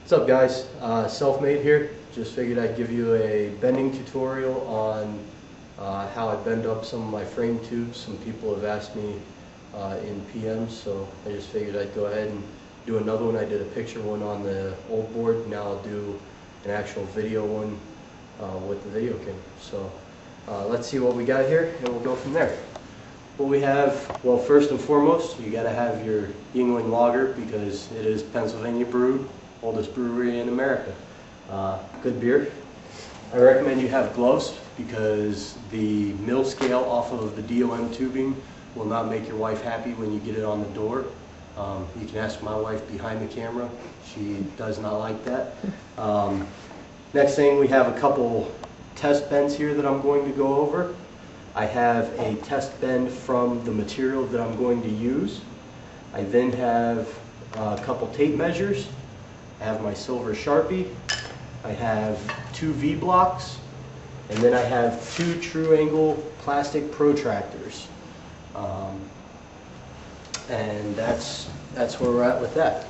What's up, guys? Self-made here. Just figured I'd give you a bending tutorial on how I bend up some of my frame tubes. Some people have asked me in PMs, so I just figured I'd go ahead and do another one. I did a picture one on the old board. Now I'll do an actual video one with the video camera. So let's see what we got here, and we'll go from there. What we have, well, first and foremost, you got to have your Yuengling lager because it is Pennsylvania brewed, oldest brewery in America. Good beer. I recommend you have gloves because the mill scale off of the DOM tubing will not make your wife happy when you get it on the door. You can ask my wife behind the camera. She does not like that. Next thing, we have a couple test bends here that I'm going to go over. I have a test bend from the material that I'm going to use. I then have a couple tape measures. I have my silver Sharpie. I have 2 V-blocks. And then I have 2 true angle plastic protractors. And that's where we're at with that.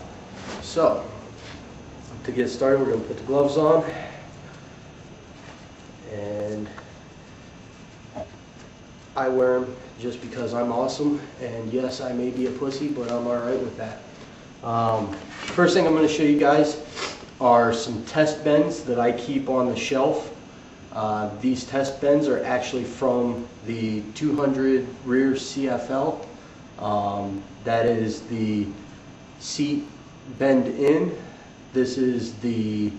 So, to get started, we're going to put the gloves on. And I wear them just because I'm awesome, and yes, I may be a pussy, but I'm alright with that. First thing I'm going to show you guys are some test bends that I keep on the shelf. These test bends are actually from the 200 rear CFL. That is the seat bend in. This is the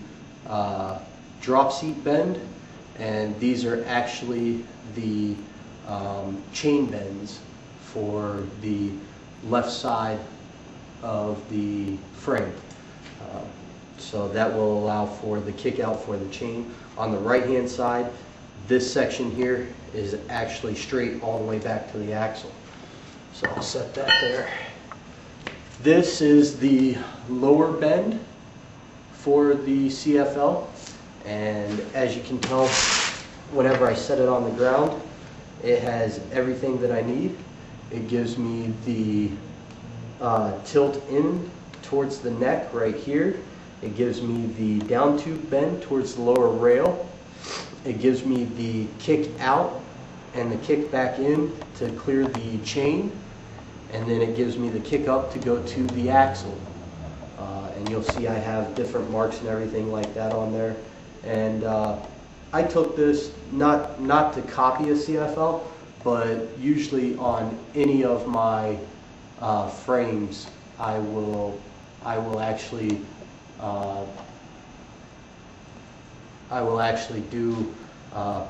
drop seat bend, and these are actually the chain bends for the left side of the frame. So that will allow for the kick out for the chain. On the right hand side, this section here is actually straight all the way back to the axle. So I'll set that there. This is the lower bend for the CFL, and as you can tell, whenever I set it on the ground, it has everything that I need. It gives me the tilt in towards the neck right here. It gives me the down tube bend towards the lower rail. It gives me the kick out and the kick back in to clear the chain. And then it gives me the kick up to go to the axle. And you'll see I have different marks and everything like that on there. And I took this not to copy a CFL, but usually on any of my frames, I will actually do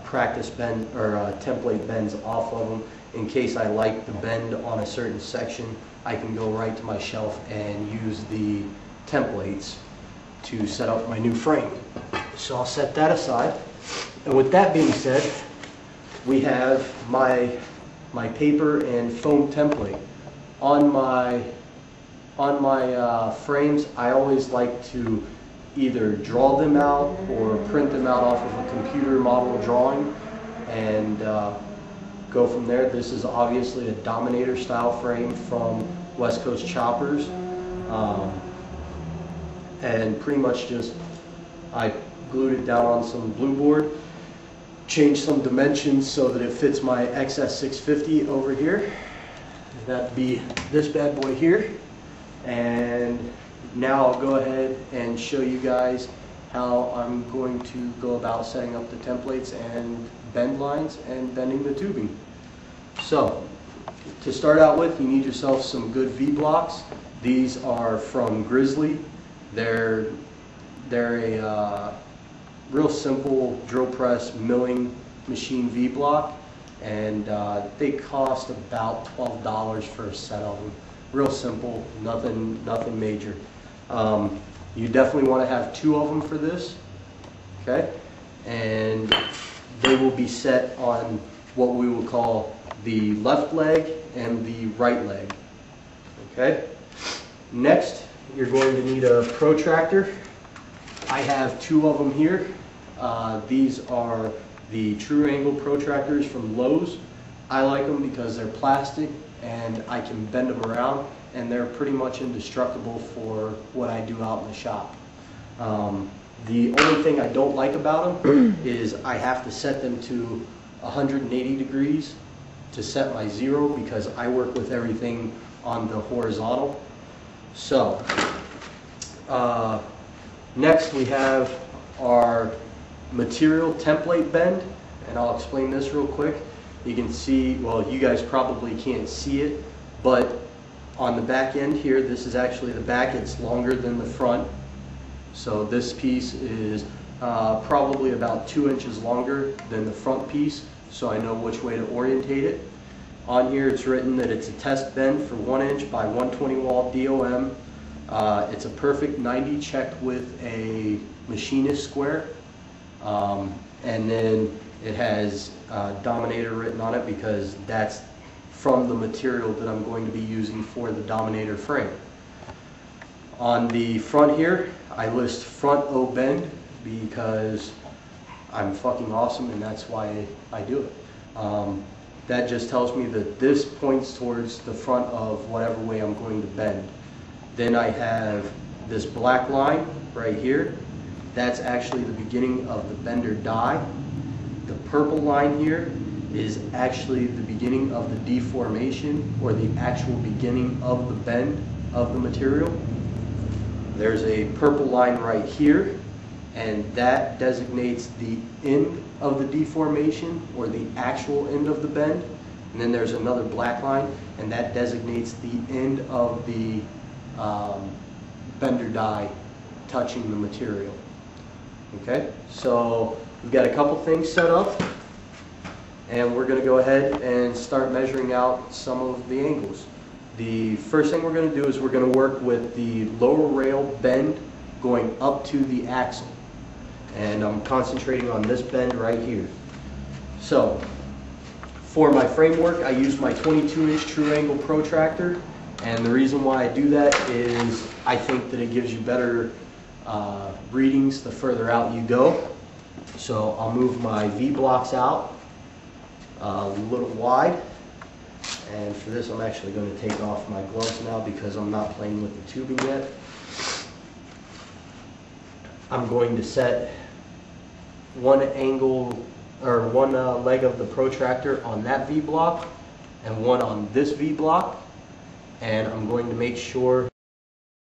practice bend or template bends off of them. In case I like the bend on a certain section, I can go right to my shelf and use the templates to set up my new frame. So I'll set that aside. And with that being said, we have my paper and foam template. On my frames, I always like to either draw them out or print them out off of a computer model drawing and go from there. This is obviously a Dominator style frame from West Coast Choppers, and pretty much just I glued it down on some blue board, changed some dimensions so that it fits my XS650 over here. That'd be this bad boy here. And now I'll go ahead and show you guys how I'm going to go about setting up the templates and bend lines and bending the tubing. So, to start out with, you need yourself some good V-blocks. These are from Grizzly. They're a real simple drill press milling machine V-block, and they cost about $12 for a set of them. Real simple, nothing major. You definitely want to have 2 of them for this, okay? And they will be set on what we will call the left leg and the right leg, okay? Next, you're going to need a protractor. I have 2 of them here. These are the true angle protractors from Lowe's. I like them because they're plastic and I can bend them around, and they're pretty much indestructible for what I do out in the shop. The only thing I don't like about them is I have to set them to 180 degrees to set my zero, because I work with everything on the horizontal. So, next we have our material template bend, and I'll explain this real quick. You can see, well, you guys probably can't see it, but on the back end here, this is actually the back. It's longer than the front. So this piece is probably about 2 inches longer than the front piece, so I know which way to orientate it. On here it's written that it's a test bend for 1 inch by 120 wall DOM. It's a perfect 90 checked with a machinist square. And then it has Dominator written on it, because that's from the material that I'm going to be using for the Dominator frame. On the front here, I list front O bend because I'm fucking awesome, and that's why I do it. That just tells me that this points towards the front of whatever way I'm going to bend. Then I have this black line right here. That's actually the beginning of the bender die. The purple line here is actually the beginning of the deformation, or the actual beginning of the bend of the material. There's a purple line right here, and that designates the end of the deformation, or the actual end of the bend. And then there's another black line, and that designates the end of the bender die touching the material. Okay, so we've got a couple things set up, and we're going to go ahead and start measuring out some of the angles. The first thing we're going to do is we're going to work with the lower rail bend going up to the axle. And I'm concentrating on this bend right here. So, for my framework, I use my 22-inch true angle protractor. And the reason why I do that is I think that it gives you better readings the further out you go. So I'll move my V-blocks out a little wide. And for this, I'm actually going to take off my gloves now because I'm not playing with the tubing yet. I'm going to set one angle, or one leg of the protractor on that V-block and one on this V-block. And I'm going to make sure